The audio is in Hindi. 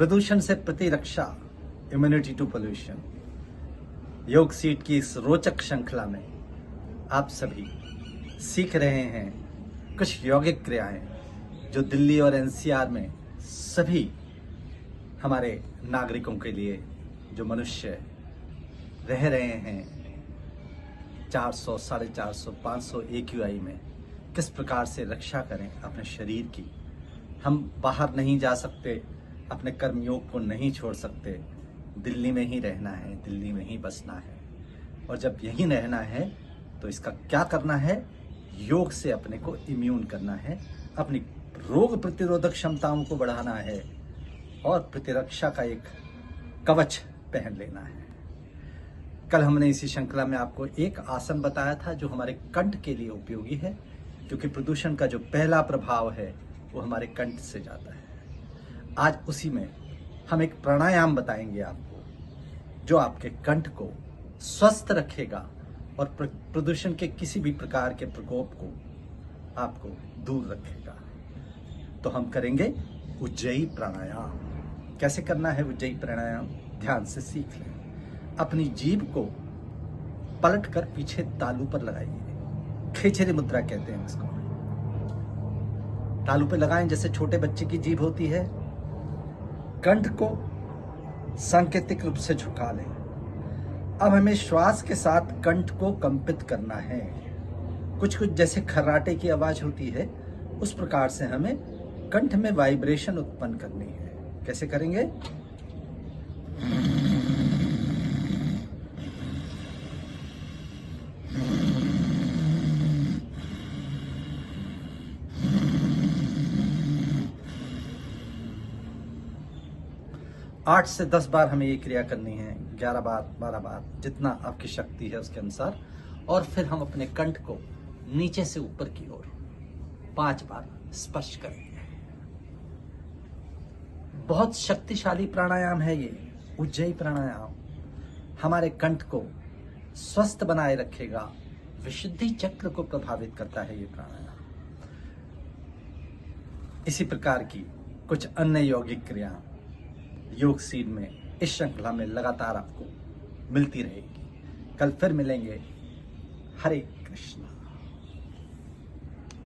प्रदूषण से प्रतिरक्षा, इम्यूनिटी टू पोल्यूशन, योग सीट की इस रोचक श्रृंखला में आप सभी सीख रहे हैं कुछ यौगिक क्रियाएं जो दिल्ली और एनसीआर में सभी हमारे नागरिकों के लिए, जो मनुष्य रह रहे हैं 400, 450, 500 AQI में, किस प्रकार से रक्षा करें अपने शरीर की। हम बाहर नहीं जा सकते, अपने कर्मयोग को नहीं छोड़ सकते, दिल्ली में ही रहना है, दिल्ली में ही बसना है। और जब यहीं रहना है तो इसका क्या करना है? योग से अपने को इम्यून करना है, अपनी रोग प्रतिरोधक क्षमताओं को बढ़ाना है और प्रतिरक्षा का एक कवच पहन लेना है। कल हमने इसी श्रृंखला में आपको एक आसन बताया था जो हमारे कंठ के लिए उपयोगी है, क्योंकि प्रदूषण का जो पहला प्रभाव है वो हमारे कंठ से जाता है। आज उसी में हम एक प्राणायाम बताएंगे आपको जो आपके कंठ को स्वस्थ रखेगा और प्रदूषण के किसी भी प्रकार के प्रकोप को आपको दूर रखेगा। तो हम करेंगे उज्जयी प्राणायाम। कैसे करना है उज्जयी प्राणायाम? ध्यान से सीख लें। अपनी जीभ को पलट कर पीछे तालू पर लगाइए। खेचरी मुद्रा कहते हैं इसको। तालू पे लगाएं जैसे छोटे बच्चे की जीभ होती है। कंठ को सांकेतिक रूप से झुका लें। अब हमें श्वास के साथ कंठ को कंपित करना है। कुछ कुछ जैसे खर्राटे की आवाज होती है, उस प्रकार से हमें कंठ में वाइब्रेशन उत्पन्न करनी है। कैसे करेंगे? आठ से 10 बार हमें ये क्रिया करनी है, 11 बार, 12 बार, जितना आपकी शक्ति है उसके अनुसार। और फिर हम अपने कंठ को नीचे से ऊपर की ओर 5 बार स्पर्श करेंगे। बहुत शक्तिशाली प्राणायाम है ये उज्जयी प्राणायाम। हमारे कंठ को स्वस्थ बनाए रखेगा, विशुद्धि चक्र को प्रभावित करता है ये प्राणायाम। इसी प्रकार की कुछ अन्य यौगिक क्रिया योग सीड में इस श्रृंखला में लगातार आपको मिलती रहेगी। कल फिर मिलेंगे। हरे कृष्णा।